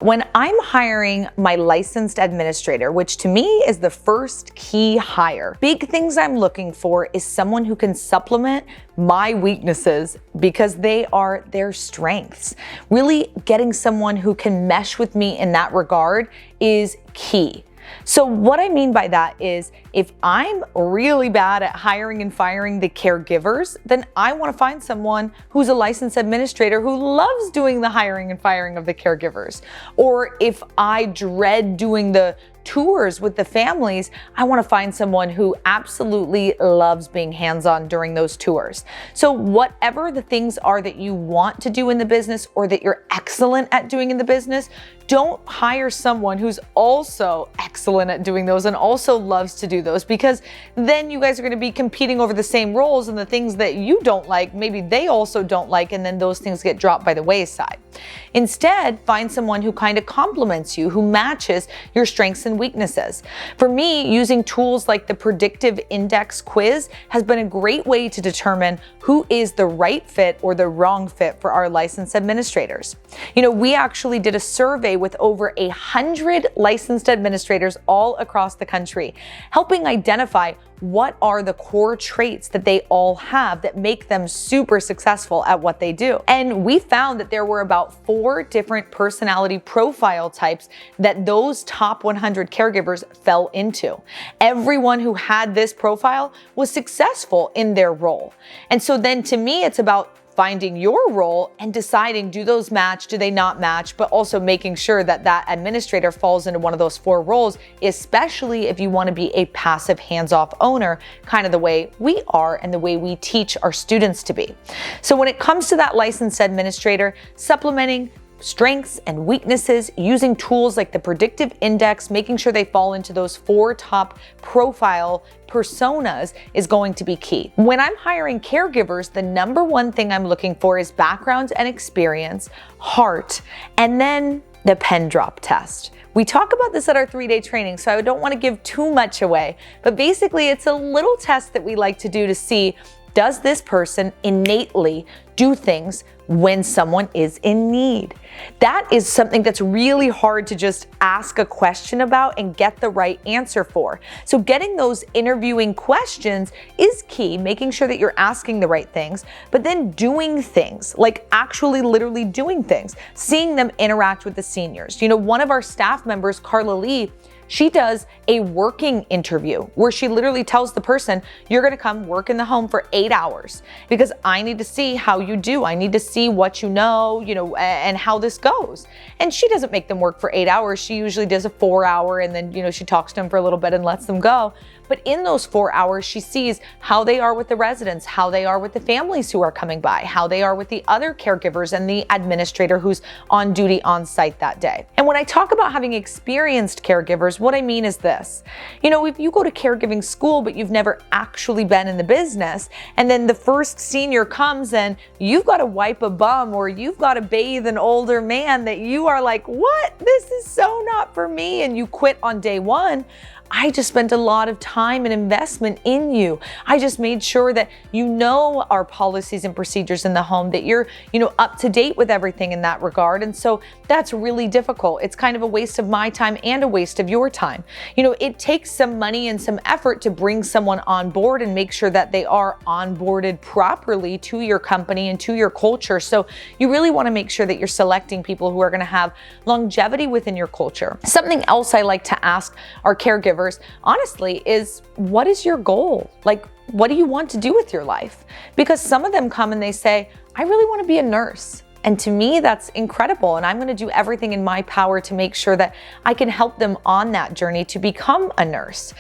When I'm hiring my licensed administrator, which to me is the first key hire, big things I'm looking for is someone who can supplement my weaknesses because they are their strengths. Really getting someone who can mesh with me in that regard is key. So what I mean by that is if I'm really bad at hiring and firing the caregivers, then I want to find someone who's a licensed administrator who loves doing the hiring and firing of the caregivers. Or if I dread doing the tours with the families, I want to find someone who absolutely loves being hands-on during those tours. So whatever the things are that you want to do in the business or that you're excellent at doing in the business, don't hire someone who's also excellent at doing those and also loves to do those, because then you guys are going to be competing over the same roles, and the things that you don't like, maybe they also don't like, and then those things get dropped by the wayside. Instead, find someone who kind of complements you, who matches your strengths and weaknesses. For me, using tools like the Predictive Index quiz has been a great way to determine who is the right fit or the wrong fit for our licensed administrators. You know, we actually did a survey with over 100 licensed administrators all across the country, helping identify what are the core traits that they all have that make them super successful at what they do. And we found that there were about 4 different personality profile types that those top 100 caregivers fell into. Everyone who had this profile was successful in their role. And so then to me, it's about finding your role and deciding, do those match, do they not match, but also making sure that that administrator falls into one of those 4 roles, especially if you want to be a passive hands-off owner, kind of the way we are and the way we teach our students to be. So when it comes to that licensed administrator, supplementing strengths and weaknesses, using tools like the Predictive Index, making sure they fall into those 4 top profile personas is going to be key. When I'm hiring caregivers, the number one thing I'm looking for is background and experience, heart, and then the pen drop test. We talk about this at our 3-day training, so I don't want to give too much away, but basically it's a little test that we like to do to see, does this person innately do things when someone is in need? That is something that's really hard to just ask a question about and get the right answer for. So getting those interviewing questions is key, making sure that you're asking the right things, but then doing things, like actually literally doing things, seeing them interact with the seniors. You know, one of our staff members, Carla Lee, she does a working interview where she literally tells the person, you're going to come work in the home for 8 hours because I need to see how you do. I need to see what you know, and how this goes. And she doesn't make them work for 8 hours. She usually does a 4-hour, and then, she talks to them for a little bit and lets them go. But in those 4 hours, she sees how they are with the residents, how they are with the families who are coming by, how they are with the other caregivers and the administrator who's on duty on site that day. And when I talk about having experienced caregivers, what I mean is this. If you go to caregiving school, but you've never actually been in the business, and then the first senior comes and you've got to wipe a bum or you've got to bathe an older man that you are like, what? This is so not for me. And you quit on day 1. I just spent a lot of time and investment in you. I just made sure that you know our policies and procedures in the home, that you're, up to date with everything in that regard. And so that's really difficult. It's kind of a waste of my time and a waste of your time. It takes some money and some effort to bring someone on board and make sure that they are onboarded properly to your company and to your culture. So you really want to make sure that you're selecting people who are going to have longevity within your culture. Something else I like to ask our caregivers, honestly, is what is your goal? Like, what do you want to do with your life? Because some of them come and they say, I really want to be a nurse. And to me, that's incredible. And I'm going to do everything in my power to make sure that I can help them on that journey to become a nurse.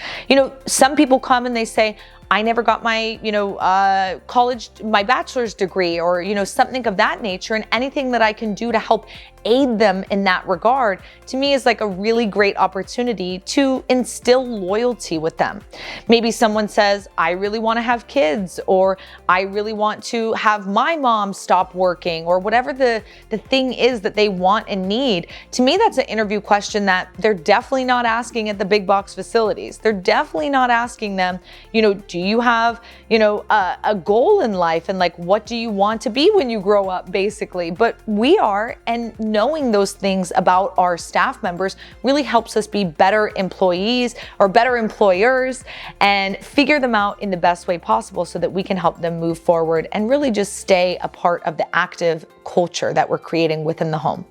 Some people come and they say, I never got my, my bachelor's degree or, something of that nature, and anything that I can do to help aid them in that regard, to me is like a really great opportunity to instill loyalty with them. Maybe someone says, I really want to have kids, or I really want to have my mom stop working, or whatever the thing is that they want and need. To me, that's an interview question that they're definitely not asking at the big box facilities. They're definitely not asking them, do you have, a goal in life, and like, what do you want to be when you grow up, basically? But we are, and knowing those things about our staff members really helps us be better employees or better employers and figure them out in the best way possible so that we can help them move forward and really just stay a part of the active culture that we're creating within the home.